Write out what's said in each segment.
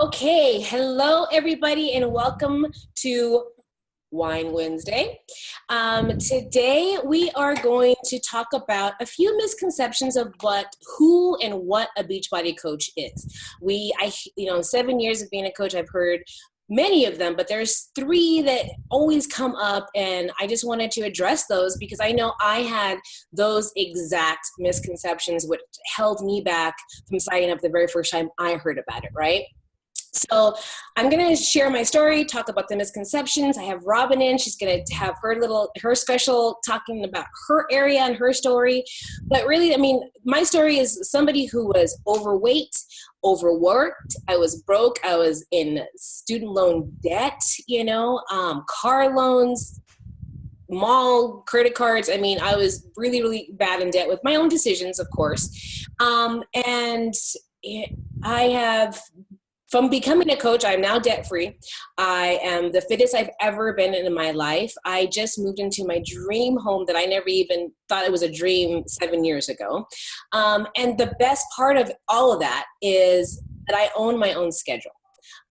Okay, hello everybody and welcome to Wine Wednesday. Today we are going to talk about a few misconceptions of who and what a Beachbody coach is. 7 years of being a coach, I've heard many of them, but there's three that always come up, and I just wanted to address those because I know I had those exact misconceptions which held me back from signing up the very first time I heard about it, right? So I'm going to share my story, talk about the misconceptions. I have Robin in. She's going to have her special talking about her area and her story. But really, my story is somebody who was overweight, overworked. I was broke. I was in student loan debt, car loans, mall credit cards. I was really, really bad in debt with my own decisions, of course. And I have... From becoming a coach, I'm now debt-free. I am the fittest I've ever been in my life. I just moved into my dream home that I never even thought it was a dream 7 years ago. And the best part of all of that is that I own my own schedule.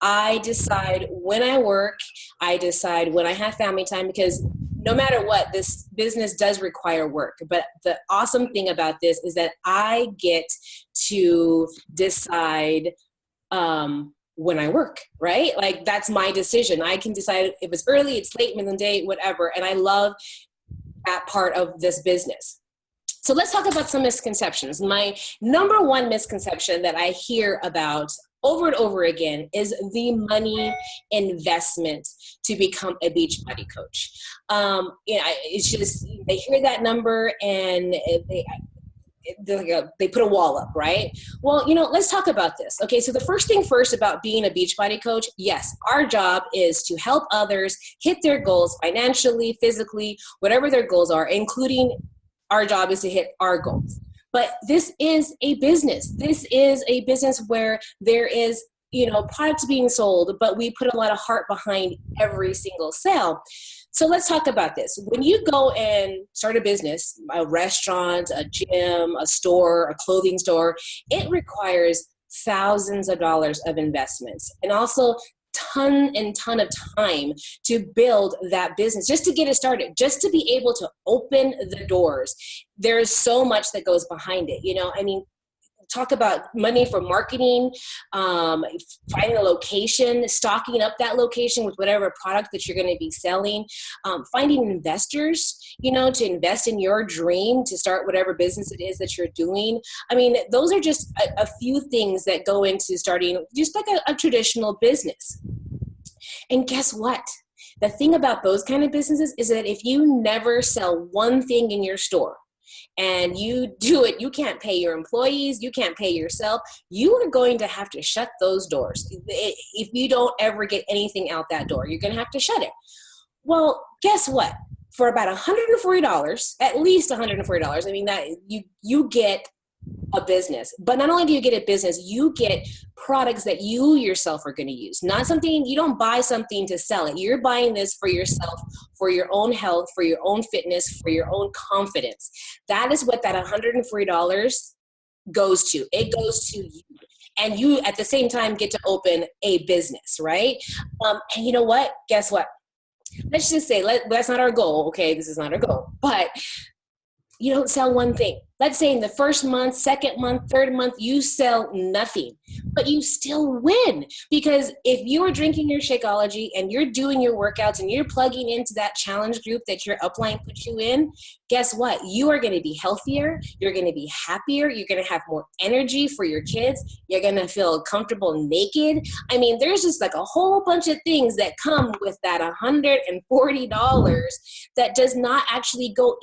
I decide when I work. I decide when I have family time, because no matter what, this business does require work. But the awesome thing about this is that I get to decide when I work, right? Like, that's my decision. I can decide if it's early, it's late, middle of the day, whatever. And I love that part of this business. So let's talk about some misconceptions. My number one misconception that I hear about over and over again is the money investment to become a Beachbody coach. It's just, they hear that number and they put a wall up, right? Well, let's talk about this. Okay, so the first thing first about being a Beachbody coach, yes, our job is to help others hit their goals financially, physically, whatever their goals are, including our job is to hit our goals. But this is a business. This is a business where there is, products being sold, but we put a lot of heart behind every single sale. So let's talk about this. When you go and start a business, a restaurant, a gym, a store, a clothing store, it requires thousands of dollars of investments and also ton of time to build that business, just to get it started, just to be able to open the doors. There's so much that goes behind it. Talk about money for marketing, finding a location, stocking up that location with whatever product that you're going to be selling, finding investors, to invest in your dream, to start whatever business it is that you're doing. Those are just a few things that go into starting just like a traditional business. And guess what? The thing about those kind of businesses is that if you never sell one thing in your store, and you do it, you can't pay your employees, you can't pay yourself, you are going to have to shut those doors. If you don't ever get anything out that door, you're going to have to shut it. Well, guess what? For about $140, at least $140, that you get a business. But not only do you get a business, you get products that you yourself are going to use. Not something, you don't buy something to sell it. You're buying this for yourself, for your own health, for your own fitness, for your own confidence. That is what that $140 goes to. It goes to you. And you, at the same time, get to open a business, right? And you know what? Guess what? Let's just say, that's not our goal. Okay, this is not our goal. But you don't sell one thing. Let's say in the first month, second month, third month, you sell nothing, but you still win. Because if you are drinking your Shakeology and you're doing your workouts and you're plugging into that challenge group that your upline put you in, guess what? You are going to be healthier. You're going to be happier. You're going to have more energy for your kids. You're going to feel comfortable naked. There's just like a whole bunch of things that come with that $140 that does not actually go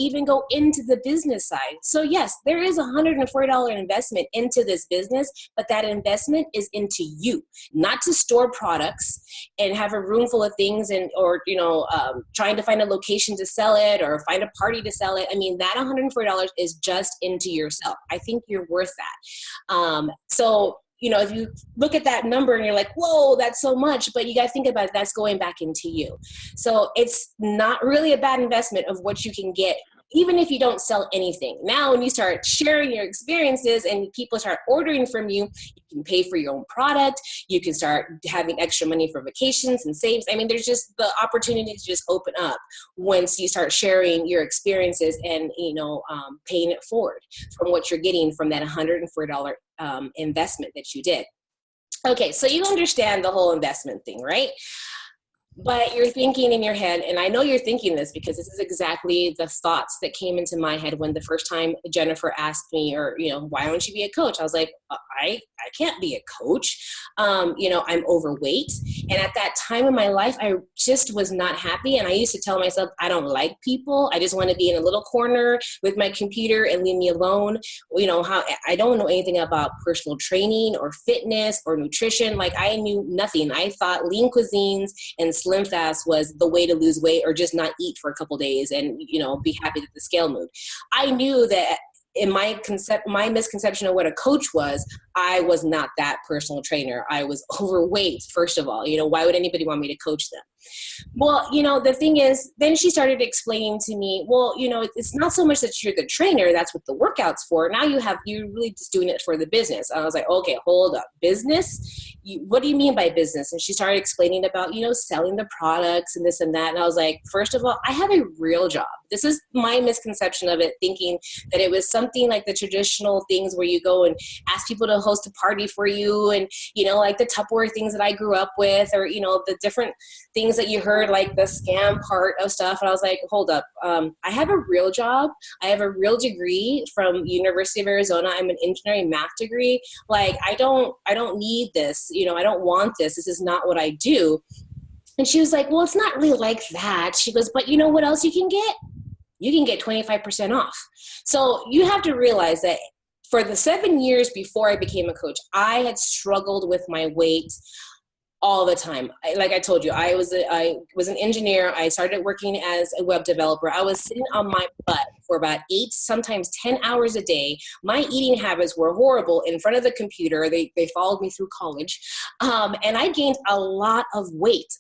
into the business side. So yes, there is a $140 investment into this business, but that investment is into you, not to store products and have a room full of things or trying to find a location to sell it or find a party to sell it. That $140 is just into yourself. I think you're worth that. So if you look at that number and you're like, whoa, that's so much, but you got to think about it, that's going back into you. So it's not really a bad investment of what you can get even if you don't sell anything. Now, when you start sharing your experiences and people start ordering from you, you can pay for your own product. You can start having extra money for vacations and saves. I mean, there's just the opportunity to just open up once you start sharing your experiences and, paying it forward from what you're getting from that $104 investment that you did. Okay, so you understand the whole investment thing, right? But you're thinking in your head, and I know you're thinking this because this is exactly the thoughts that came into my head when the first time Jennifer asked me, or, why don't you be a coach? I was like, I can't be a coach. I'm overweight. And at that time in my life, I just was not happy. And I used to tell myself, I don't like people. I just want to be in a little corner with my computer and leave me alone. I don't know anything about personal training or fitness or nutrition. Like, I knew nothing. I thought lean cuisines and slim fast was the way to lose weight, or just not eat for a couple days and, be happy that the scale moved. I knew that in my misconception of what a coach was, I was not that personal trainer. I was overweight, first of all. Why would anybody want me to coach them? Well, the thing is, then she started explaining to me, well, it's not so much that you're the trainer, that's what the workout's for. Now you're really just doing it for the business. I was like, okay, hold up, business? What do you mean by business? And she started explaining about, selling the products and this and that. And I was like, first of all, I have a real job. This is my misconception of it, thinking that it was something like the traditional things where you go and ask people to host a party for you, and, like the Tupperware things that I grew up with, or, the different things that you heard, like the scam part of stuff. And I was like, hold up. I have a real job. I have a real degree from University of Arizona. I'm an engineering math degree. Like, I don't need this. I don't want this. This is not what I do. And she was like, well, it's not really like that. She goes, but you know what else you can get? You can get 25% off. So you have to realize that for the 7 years before I became a coach, I had struggled with my weight all the time. Like I told you, I was an engineer. I started working as a web developer. I was sitting on my butt for about 8, sometimes 10 hours a day. My eating habits were horrible in front of the computer. They followed me through college. And I gained a lot of weight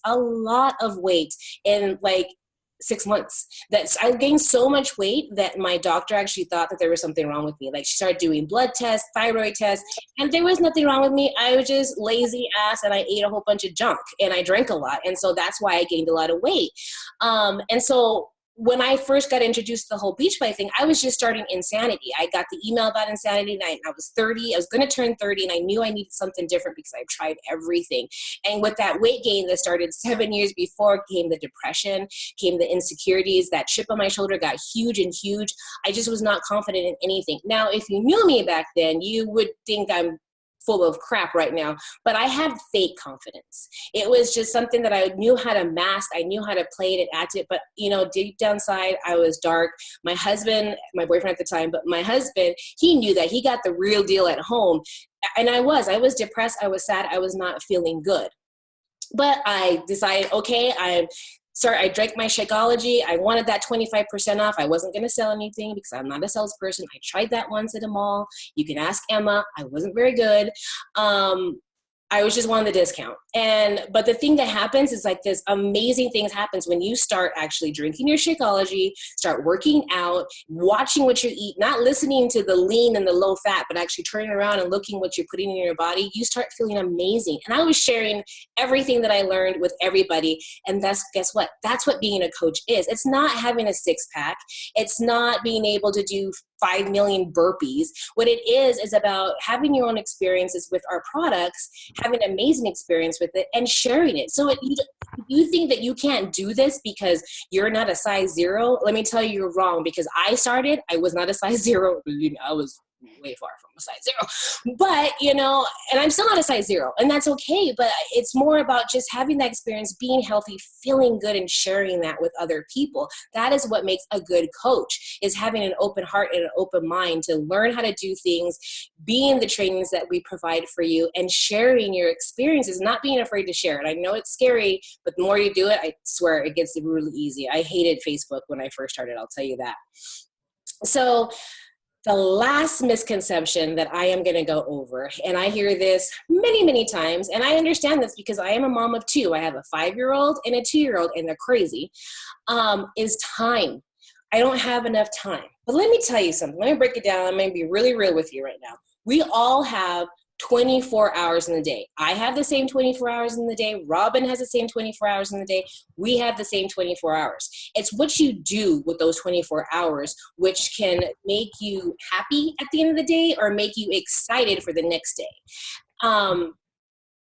in like 6 months. That I gained so much weight that my doctor actually thought that there was something wrong with me. Like, she started doing blood tests, thyroid tests, and there was nothing wrong with me. I was just lazy ass, and I ate a whole bunch of junk, and I drank a lot. And so that's why I gained a lot of weight. And so when I first got introduced to the whole Beachbody thing, I was just starting Insanity. I got the email about Insanity, and I was 30. I was going to turn 30, and I knew I needed something different because I tried everything. And with that weight gain that started 7 years before came the depression, came the insecurities. That chip on my shoulder got huge and huge. I just was not confident in anything. Now, if you knew me back then, you would think I'm full of crap right now, but I had fake confidence. It was just something that I knew how to mask. I knew how to play it and act it, but deep down inside, I was dark. My husband, my boyfriend at the time, but my husband, he knew that. He got the real deal at home. And I was depressed. I was sad. I was not feeling good. But I decided, okay, I drank my Shakeology. I wanted that 25% off. I wasn't going to sell anything because I'm not a salesperson. I tried that once at a mall. You can ask Emma. I wasn't very good. I was just wanting the discount. But the thing that happens is, like, this amazing things happens when you start actually drinking your Shakeology, start working out, watching what you eat, not listening to the lean and the low fat, but actually turning around and looking what you're putting in your body. You start feeling amazing. And I was sharing everything that I learned with everybody. And guess what? That's what being a coach is. It's not having a 6-pack. It's not being able to do 5 million burpees. What it is about having your own experiences with our products, having an amazing experience with it, and sharing it. So you think that you can't do this because you're not a size 0. Let me tell you, you're wrong, because I was not a size 0. I was way far from a size 0, but and I'm still not a size 0, and that's okay. But it's more about just having that experience, being healthy, feeling good, and sharing that with other people. That is what makes a good coach, is having an open heart and an open mind to learn how to do things, being the trainings that we provide for you, and sharing your experiences, not being afraid to share it. I know it's scary, but the more you do it, I swear it gets really easy. I hated Facebook when I first started, I'll tell you that. So the last misconception that I am going to go over, and I hear this many, many times, and I understand this because I am a mom of 2. I have a 5-year-old and a 2-year-old, and they're crazy, is time. I don't have enough time. But let me tell you something. Let me break it down. I'm going to be really real with you right now. We all have 24 hours in the day. I have the same 24 hours in the day. Robin has the same 24 hours in the day. We have the same 24 hours. It's what you do with those 24 hours, which can make you happy at the end of the day or make you excited for the next day.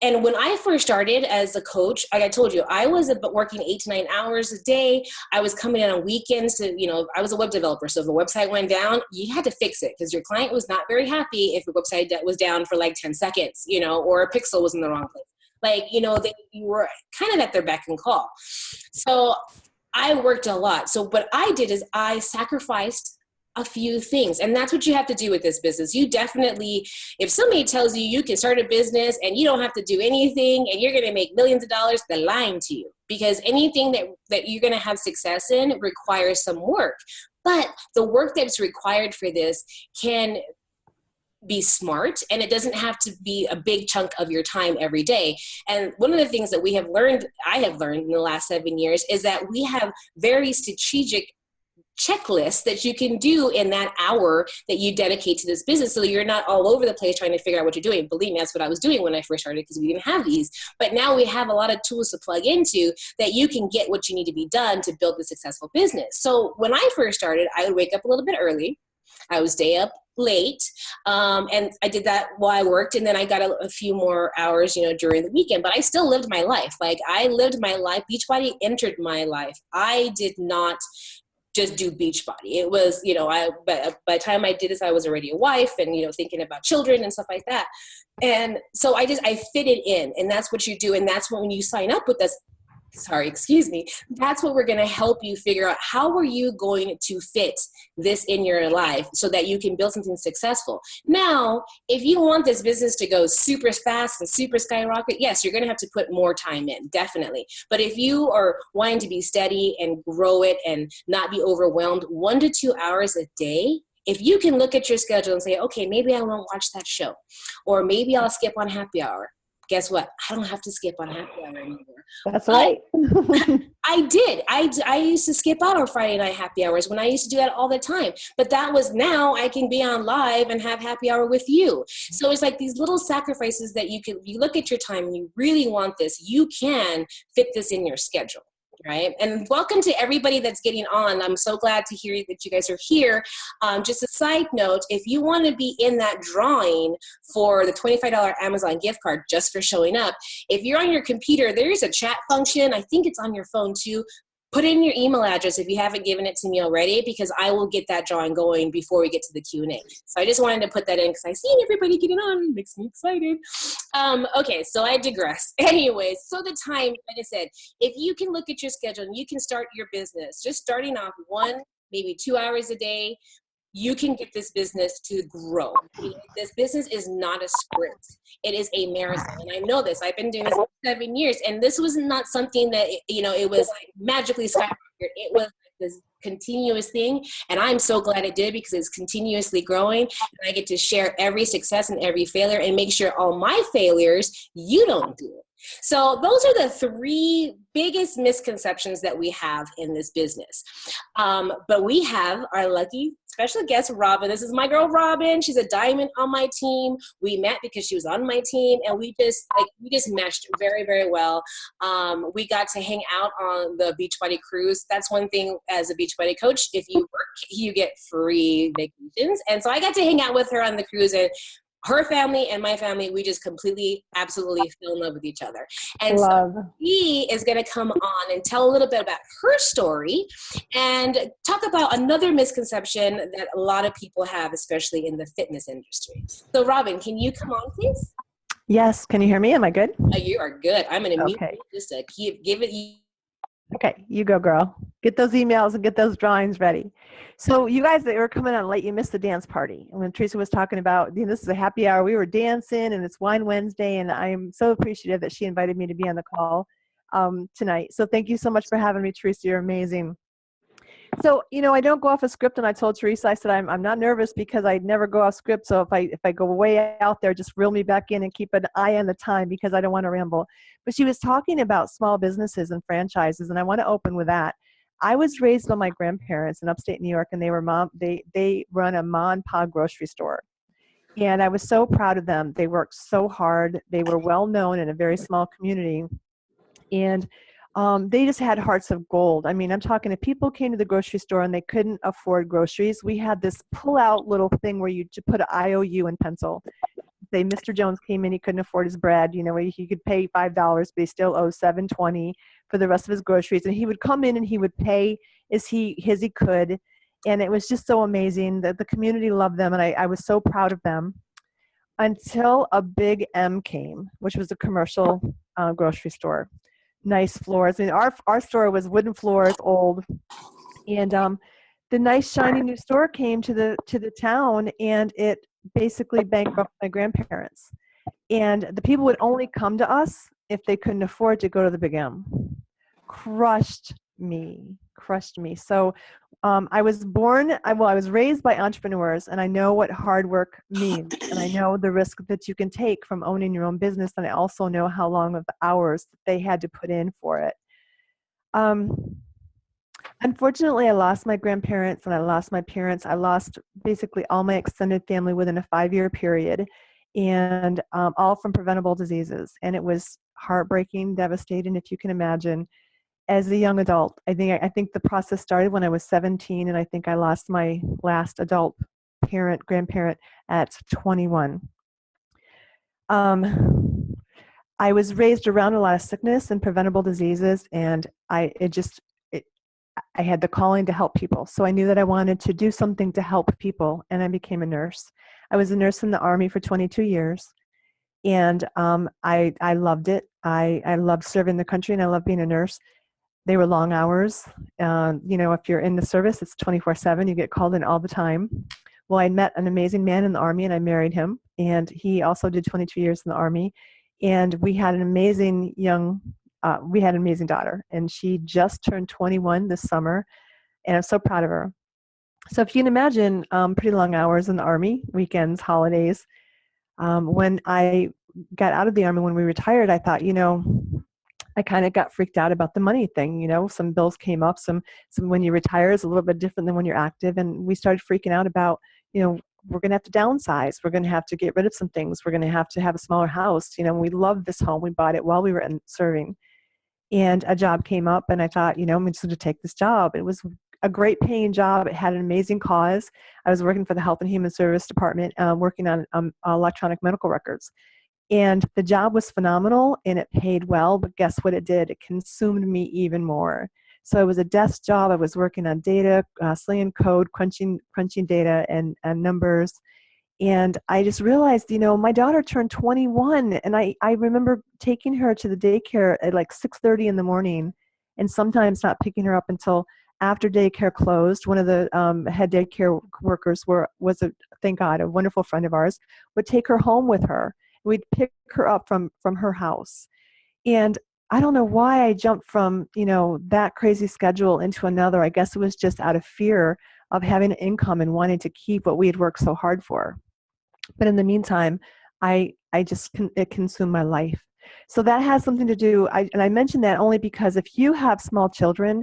And when I first started as a coach, like I told you, I was working 8 to 9 hours a day. I was coming in on weekends to, I was a web developer. So if the website went down, you had to fix it because your client was not very happy if the website was down for like 10 seconds, or a pixel was in the wrong place. You were kind of at their beck and call. So I worked a lot. So what I did is I sacrificed a few things. And that's what you have to do with this business. You definitely, if somebody tells you you can start a business and you don't have to do anything and you're going to make millions of dollars, they're lying to you, because anything that you're going to have success in requires some work. But the work that's required for this can be smart, and it doesn't have to be a big chunk of your time every day. And one of the things that I have learned in the last 7 years, is that we have very strategic checklist that you can do in that hour that you dedicate to this business, so you're not all over the place trying to figure out what you're doing. Believe me, that's what I was doing when I first started, because we didn't have these. But now we have a lot of tools to plug into that you can get what you need to be done to build a successful business. So when I first started, I would wake up a little bit early. I would stay up late. And I did that while I worked. And then I got a few more hours, during the weekend, but I still lived my life. Like, I lived my life. Beachbody entered my life. I did not just do Beachbody. It was, by the time I did this, I was already a wife and, thinking about children and stuff like that. And so I fit it in, and that's what you do. And that's when you sign up with us, that's what we're going to help you figure out. How are you going to fit this in your life so that you can build something successful? Now, if you want this business to go super fast and super skyrocket, yes, you're going to have to put more time in, definitely. But if you are wanting to be steady and grow it and not be overwhelmed, 1 to 2 hours a day, if you can look at your schedule and say, okay, maybe I won't watch that show, or maybe I'll skip on happy hour. Guess what? I don't have to skip on happy hour anymore. That's right. I did. I used to skip out on Friday night happy hours when I used to do that all the time. But that was, now I can be on live and have happy hour with you. So it's like these little sacrifices that you look at your time and you really want this, you can fit this in your schedule. Right. And welcome to everybody that's getting on. I'm so glad to hear that you guys are here. Just a side note, if you want to be in that drawing for the $25 Amazon gift card just for showing up, if you're on your computer, there's a chat function. I think it's on your phone too. Put in your email address if you haven't given it to me already, because I will get that drawing going before we get to the Q&A. So I just wanted to put that in because I see everybody getting on. It makes me excited. Okay, so I digress. Anyways, so the time, like I said, if you can look at your schedule and you can start your business, just starting off 1, maybe 2 hours a day, you can get this business to grow. This business is not a sprint. It is a marathon. And I know this. I've been doing this for 7 years. And this was not something that, it was like magically skyrocketed. It was like this continuous thing. And I'm so glad it did, because it's continuously growing. And I get to share every success and every failure and make sure all my failures, you don't do it. So those are the 3 biggest misconceptions that we have in this business. But we have our lucky special guest, Robin. This is my girl, Robin. She's a diamond on my team. We met because she was on my team, and we just meshed very, very well. We got to hang out on the Beachbody cruise. That's one thing as a Beachbody coach. If you work, you get free vacations. And so I got to hang out with her on the cruise, and her family and my family, we just completely, absolutely fell in love with each other. And so she is going to come on and tell a little bit about her story and talk about another misconception that a lot of people have, especially in the fitness industry. So Robin, can you come on, please? Yes. Can you hear me? Am I good? You are good. I'm going to mute you just to give it. Okay, you go, girl. Get those emails and get those drawings ready. So you guys that were coming on late, you missed the dance party. And when Teresa was talking about, this is a happy hour, we were dancing, and it's Wine Wednesday, and I'm so appreciative that she invited me to be on the call tonight. So thank you so much for having me, Teresa. You're amazing. So, I don't go off a script, and I told Teresa, I said, I'm not nervous because I never go off script. So if I go way out there, just reel me back in and keep an eye on the time, because I don't want to ramble. But she was talking about small businesses and franchises, and I want to open with that. I was raised by my grandparents in upstate New York, and they run a mom and pop grocery store. And I was so proud of them. They worked so hard. They were well known in a very small community. And they just had hearts of gold. I mean, I'm talking, if people came to the grocery store and they couldn't afford groceries, we had this pull out little thing where you put an IOU in pencil. Say Mr. Jones came in, he couldn't afford his bread, he could pay $5, but he still owes $7.20 for the rest of his groceries. And he would come in and he would pay as he could. And it was just so amazing that the community loved them. And I was so proud of them until a big M came, which was a commercial grocery store. Nice floors. I mean, our store was wooden floors, old. And the nice shiny new store came to the town, and it basically bankrupted my grandparents. And the people would only come to us if they couldn't afford to go to the Big M. Crushed me. So I was raised by entrepreneurs, and I know what hard work means, and I know the risk that you can take from owning your own business, and I also know how long of the hours that they had to put in for it. Unfortunately, I lost my grandparents and I lost my parents. I lost basically all my extended family within a 5-year period, and all from preventable diseases. And it was heartbreaking, devastating, if you can imagine. As a young adult, I think the process started when I was 17, and I think I lost my last adult grandparent at 21. I was raised around a lot of sickness and preventable diseases, and I had the calling to help people. So I knew that I wanted to do something to help people, and I became a nurse. I was a nurse in the Army for 22 years, and I loved it. I loved serving the country, and I loved being a nurse. They were long hours. If you're in the service, it's 24/7. You get called in all the time. Well, I met an amazing man in the Army, and I married him, and he also did 22 years in the Army. And we had an amazing daughter, and she just turned 21 this summer, and I'm so proud of her. So if you can imagine, pretty long hours in the Army, weekends, holidays. When I got out of the Army, when we retired, I thought, I kind of got freaked out about the money thing. Some bills came up. Some when you retire is a little bit different than when you're active, and we started freaking out about, we're going to have to downsize. We're going to have to get rid of some things. We're going to have a smaller house. We love this home. We bought it while we were serving. And a job came up, and I thought, I'm just going to take this job. It was a great paying job. It had an amazing cause. I was working for the Health and Human Service Department, working on electronic medical records. And the job was phenomenal, and it paid well, but guess what it did? It consumed me even more. So it was a desk job. I was working on data, slinging code, crunching data and numbers. And I just realized, my daughter turned 21, and I remember taking her to the daycare at like 6:30 in the morning, and sometimes not picking her up until after daycare closed. One of the head daycare workers thank God, a wonderful friend of ours, would take her home with her. We'd pick her up from her house. And I don't know why I jumped from, that crazy schedule into another. I guess it was just out of fear of having an income and wanting to keep what we had worked so hard for. But in the meantime, it consumed my life. So that has something to do, and I mention that only because if you have small children,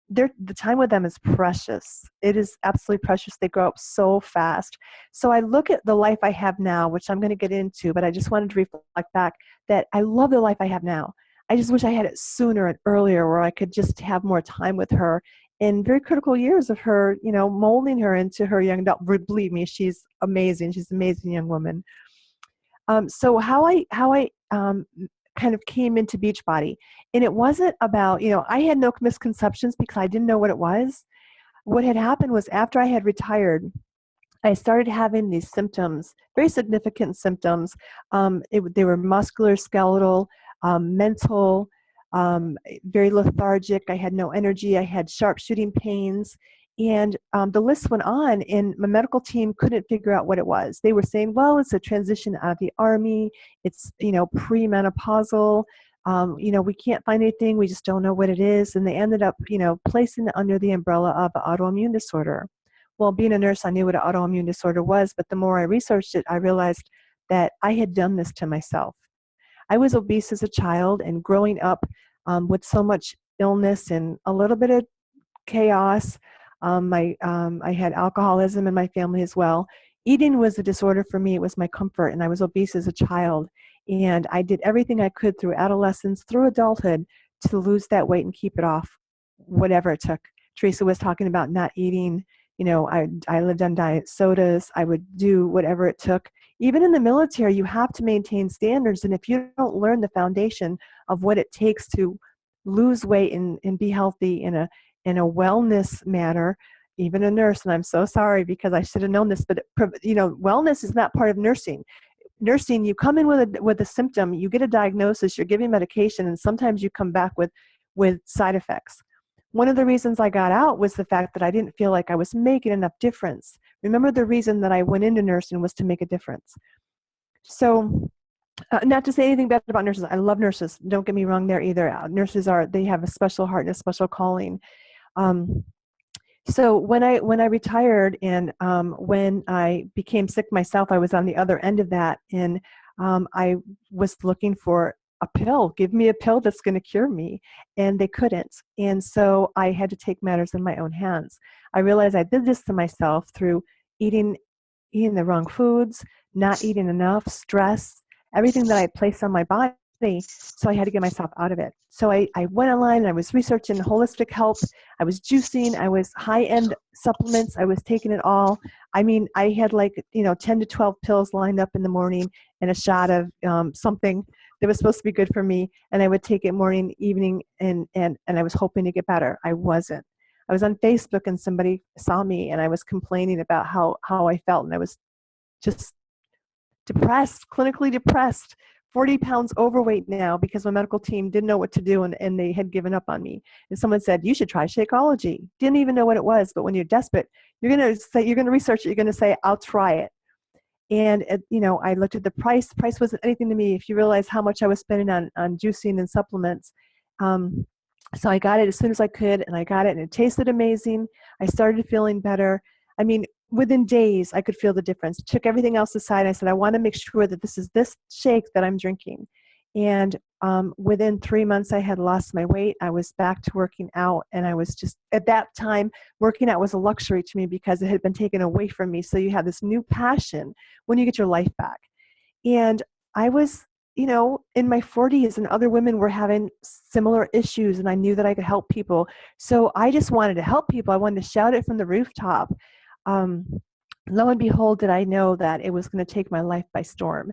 the time with them is precious. It is absolutely precious. They grow up so fast. So I look at the life I have now, which I'm going to get into, but I just wanted to reflect back that I love the life I have now. I just wish I had it sooner and earlier, where I could just have more time with her in very critical years of her, molding her into her young adult. Believe me, she's amazing. She's an amazing young woman. So how I kind of came into Beachbody, and it wasn't about, I had no misconceptions because I didn't know what it was. What had happened was, after I had retired, I started having these symptoms, very significant symptoms. They were muscular, skeletal, mental, very lethargic. I had no energy. I had sharp shooting pains. And the list went on, and my medical team couldn't figure out what it was. They were saying, well, it's a transition out of the Army. It's, premenopausal. We can't find anything. We just don't know what it is. And they ended up, placing it under the umbrella of an autoimmune disorder. Well, being a nurse, I knew what an autoimmune disorder was, but the more I researched it, I realized that I had done this to myself. I was obese as a child, and growing up with so much illness and a little bit of chaos. I had alcoholism in my family as well. Eating was a disorder for me. It was my comfort, and I was obese as a child. And I did everything I could through adolescence, through adulthood, to lose that weight and keep it off, whatever it took. Teresa was talking about not eating. I lived on diet sodas. I would do whatever it took. Even in the military, you have to maintain standards. And if you don't learn the foundation of what it takes to lose weight and be healthy in a wellness manner, even a nurse, and I'm so sorry because I should have known this, but wellness is not part of nursing. Nursing, you come in with a symptom, you get a diagnosis, you're giving medication, and sometimes you come back with side effects. One of the reasons I got out was the fact that I didn't feel like I was making enough difference. Remember, the reason that I went into nursing was to make a difference. So, not to say anything bad about nurses. I love nurses. Don't get me wrong there either. Nurses they have a special heart and a special calling. So when I retired and when I became sick myself, I was on the other end of that, and I was looking for a pill. Give me a pill that's going to cure me, and they couldn't. And so I had to take matters in my own hands. I realized I did this to myself through eating the wrong foods, not eating enough, stress, everything that I placed on my body. So I had to get myself out of it. So I went online and I was researching holistic health. I was juicing. I was high-end supplements. I was taking it all. I mean, I had 10 to 12 pills lined up in the morning and a shot of something that was supposed to be good for me. And I would take it morning, evening, and I was hoping to get better. I wasn't. I was on Facebook and somebody saw me and I was complaining about how I felt. And I was just depressed, clinically depressed, 40 pounds overweight now because my medical team didn't know what to do and they had given up on me. And someone said, you should try Shakeology. Didn't even know what it was, but when you're desperate, you're going to research it. You're going to say, I'll try it. And, I looked at the price. The price wasn't anything to me if you realize how much I was spending on juicing and supplements. So I got it as soon as I could, and I got it, and it tasted amazing. I started feeling better. I mean, within days, I could feel the difference. Took everything else aside. I said, I want to make sure that this is this shake that I'm drinking. And within 3 months, I had lost my weight. I was back to working out. And I was just, at that time, working out was a luxury to me because it had been taken away from me. So you have this new passion when you get your life back. And I was, in my 40s, and other women were having similar issues, and I knew that I could help people. So I just wanted to help people. I wanted to shout it from the rooftop. Lo and behold, did I know that it was going to take my life by storm.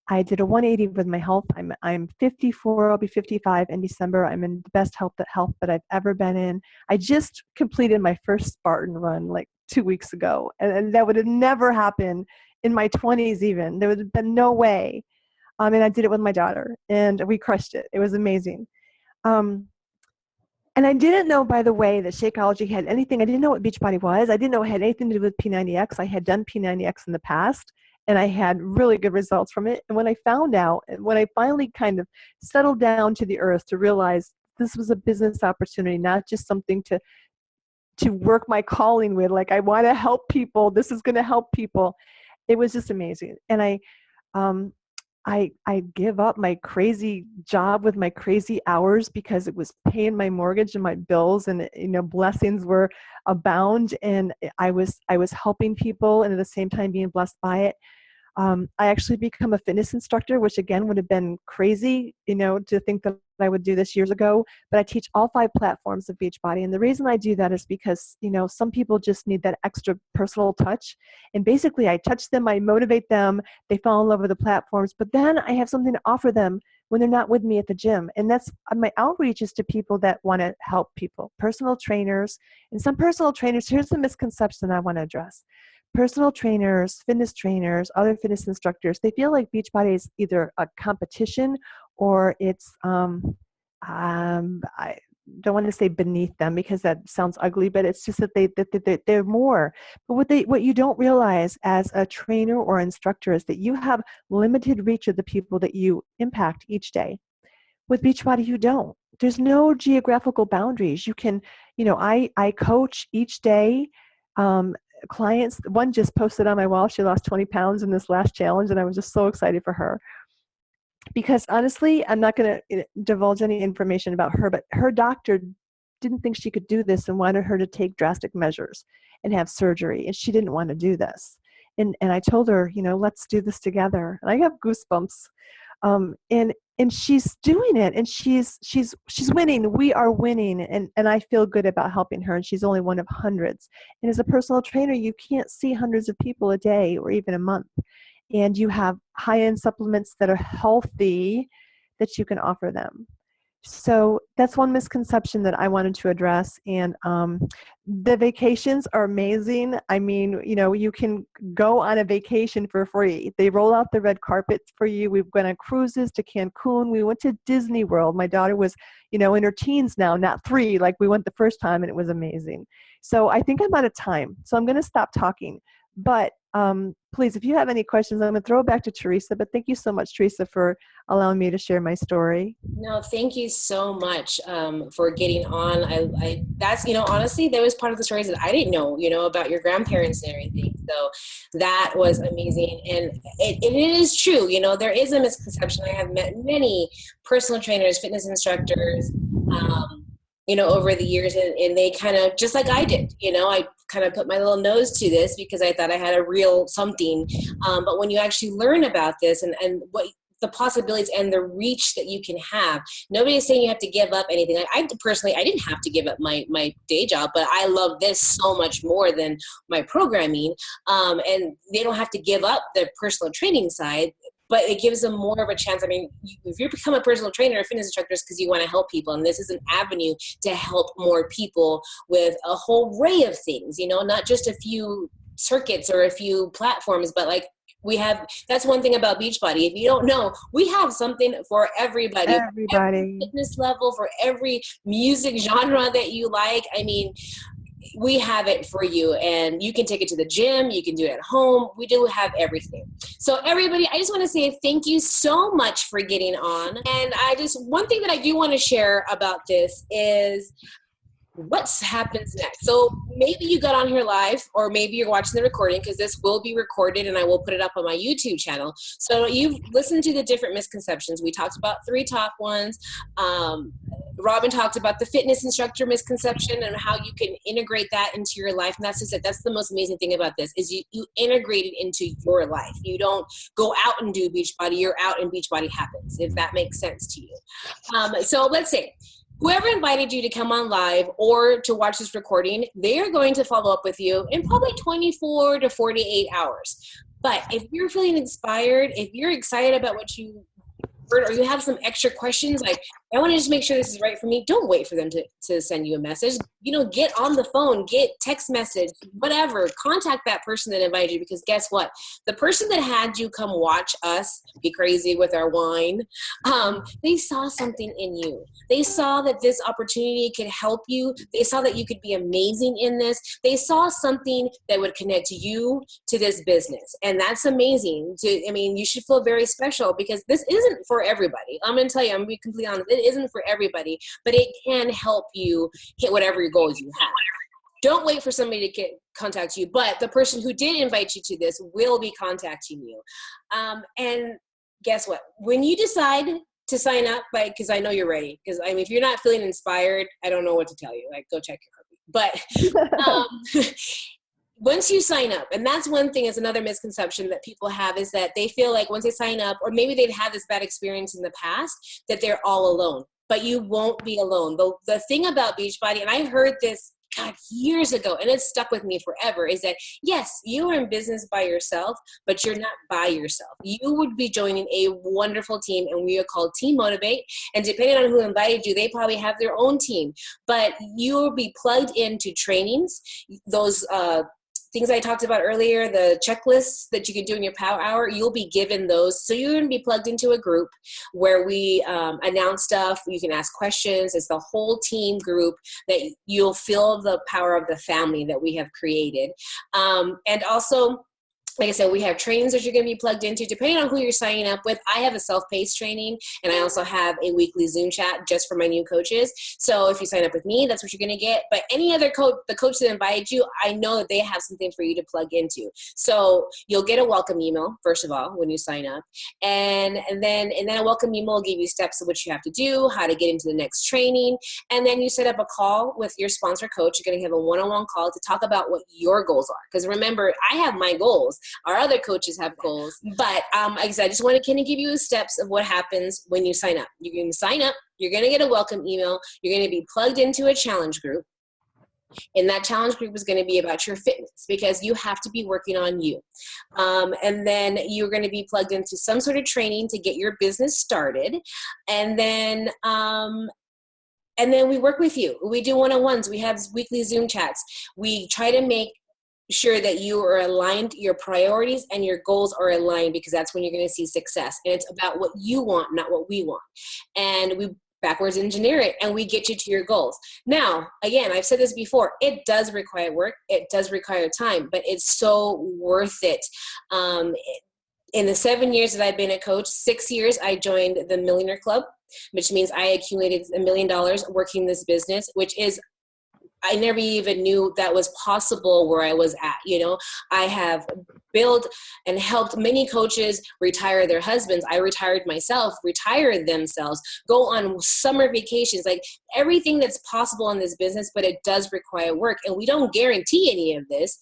I did a 180 with my health. I'm 54. I'll be 55 in December. I'm in the best health that I've ever been in. I just completed my first Spartan run like 2 weeks ago, and that would have never happened in my 20s even. There would have been no way. And I did it with my daughter, and we crushed it. It was amazing. And I didn't know, by the way, that Shakeology had anything. I didn't know what Beachbody was. I didn't know it had anything to do with P90X. I had done P90X in the past, and I had really good results from it. And when I found out, and when I finally kind of settled down to the earth to realize this was a business opportunity, not just something to work my calling with, like I want to help people, this is going to help people. It was just amazing. And I give up my crazy job with my crazy hours because it was paying my mortgage and my bills, and blessings were abound, and I was helping people and at the same time being blessed by it. I actually become a fitness instructor, which again would have been crazy, to think that I would do this years ago, but I teach all 5 platforms of Beachbody. And the reason I do that is because, some people just need that extra personal touch. And basically I touch them, I motivate them, they fall in love with the platforms, but then I have something to offer them when they're not with me at the gym. And that's my outreach is to people that want to help people, personal trainers. And some personal trainers, here's the misconception I want to address. Personal trainers, fitness trainers, other fitness instructors, they feel like Beachbody is either a competition or it's, I don't want to say beneath them because that sounds ugly, but it's just that they're more. But what you don't realize as a trainer or instructor is that you have limited reach of the people that you impact each day. With Beachbody, you don't. There's no geographical boundaries. You can, I coach each day. Clients, one just posted on my wall, she lost 20 pounds in this last challenge, and I was just so excited for her. Because honestly, I'm not going to divulge any information about her, but her doctor didn't think she could do this and wanted her to take drastic measures and have surgery. And she didn't want to do this. And I told her, let's do this together. And I have goosebumps. And she's doing it, and she's winning. We are winning, and I feel good about helping her. And she's only one of hundreds. And as a personal trainer, you can't see hundreds of people a day or even a month. And you have high-end supplements that are healthy that you can offer them. So that's one misconception that I wanted to address. And the vacations are amazing. I mean, you can go on a vacation for free. They roll out the red carpet for you. We've gone on cruises to Cancun. We went to Disney World. My daughter was, in her teens now, not 3, like we went the first time, and it was amazing. So I think I'm out of time. So I'm going to stop talking. But please, if you have any questions, I'm going to throw it back to Teresa. But thank you so much, Teresa, for allowing me to share my story. No, thank you so much for getting on. I that's, honestly, there was part of the stories that I didn't know, about your grandparents and everything. So that was amazing. And it is true, there is a misconception. I have met many personal trainers, fitness instructors, over the years, and they kind of, just like I did, I kind of put my little nose to this because I thought I had a real something. But when you actually learn about this and what the possibilities and the reach that you can have, nobody is saying you have to give up anything. I personally, I didn't have to give up my day job, but I love this so much more than my programming. And they don't have to give up their personal training side, but it gives them more of a chance. I mean, if you become a personal trainer or fitness instructor, it's because you want to help people. And this is an avenue to help more people with a whole array of things, not just a few circuits or a few platforms, but that's one thing about Beachbody. If you don't know, we have something for everybody. Every fitness level, for every music genre that you like. I mean, we have it for you, and you can take it to the gym. You can do it at home. We do have everything. So everybody, I just want to say thank you so much for getting on. And one thing that I do want to share about this is what happens next. So maybe you got on here live, or maybe you're watching the recording, because this will be recorded and I will put it up on my YouTube channel. So you've listened to the different misconceptions. We talked about 3 top ones. Robin talked about the fitness instructor misconception and how you can integrate that into your life. And that's just it. That's the most amazing thing about this, is you integrate it into your life. You don't go out and do Beachbody. You're out and Beachbody happens, if that makes sense to you. So let's say whoever invited you to come on live or to watch this recording, they are going to follow up with you in probably 24 to 48 hours. But if you're feeling inspired, if you're excited about what you heard, or you have some extra questions, like, I want to just make sure this is right for me, don't wait for them to send you a message. Get on the phone, get text message, whatever. Contact that person that invited you, because guess what? The person that had you come watch us be crazy with our wine, they saw something in you. They saw that this opportunity could help you. They saw that you could be amazing in this. They saw something that would connect you to this business. And that's amazing. You should feel very special, because this isn't for everybody. I'm going to tell you, I'm going to be completely honest. It isn't for everybody, but it can help you hit whatever your goals you have. Don't wait for somebody to contact you, but the person who did invite you to this will be contacting you. And guess what? When you decide to sign up, because I know you're ready, because if you're not feeling inspired, I don't know what to tell you. Go check your heartbeat. But once you sign up, and that's one thing, is another misconception that people have, is that they feel like once they sign up, or maybe they've had this bad experience in the past, that they're all alone. But you won't be alone. The thing about Beachbody, and I heard this, years ago, and it's stuck with me forever, is that yes, you are in business by yourself, but you're not by yourself. You would be joining a wonderful team, and we are called Team Motivate. And depending on who invited you, they probably have their own team, but you will be plugged into trainings, those things I talked about earlier, the checklists that you can do in your Power Hour, you'll be given those. So you're going to be plugged into a group where we announce stuff. You can ask questions. It's the whole team group that you'll feel the power of the family that we have created. And also, like I said, we have trainings that you're going to be plugged into depending on who you're signing up with. I have a self-paced training, and I also have a weekly Zoom chat just for my new coaches. So if you sign up with me, that's what you're going to get. But any other coach, the coach that invited you, I know that they have something for you to plug into. So you'll get a welcome email, first of all, when you sign up. And then a welcome email will give you steps of what you have to do, how to get into the next training. And then you set up a call with your sponsor coach. You're going to have a one-on-one call to talk about what your goals are. Because remember, I have my goals. Our other coaches have goals. But like I said, I just want to kind of give you the steps of what happens when you sign up. You're going to sign up. You're going to get a welcome email. You're going to be plugged into a challenge group. And that challenge group is going to be about your fitness because you have to be working on you. And then you're going to be plugged into some sort of training to get your business started. And then we work with you. We do one-on-ones. We have weekly Zoom chats. We try to make sure that you are aligned, your priorities and your goals are aligned, because that's when you're going to see success. And it's about what you want, not what we want. And we backwards engineer it and we get you to your goals. Now, again, I've said this before, it does require work. It does require time, but it's so worth it. In the 7 years that I've been a coach, 6 years, I joined the Millionaire Club, which means I accumulated $1 million working this business, which is, I never even knew that was possible where I was at. I have built and helped many coaches retire their husbands. I retired myself, retire themselves, go on summer vacations, like everything that's possible in this business, but it does require work. And we don't guarantee any of this,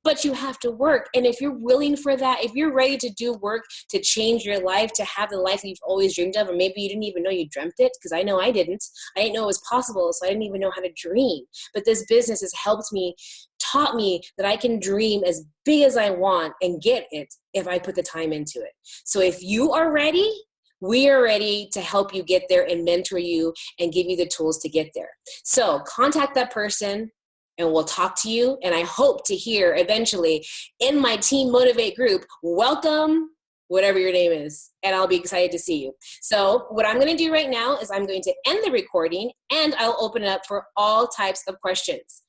but you have to work. And if you're willing for that, if you're ready to do work to change your life, to have the life that you've always dreamed of, or maybe you didn't even know you dreamt it, because I know I didn't know it was possible, so I didn't even know how to dream. But this business has helped me, taught me that I can dream as big as I want and get it if I put the time into it. So if you are ready, we are ready to help you get there and mentor you and give you the tools to get there. So contact that person, and we'll talk to you. And I hope to hear eventually in my Team Motivate group, welcome, whatever your name is. And I'll be excited to see you. So what I'm going to do right now is I'm going to end the recording and I'll open it up for all types of questions.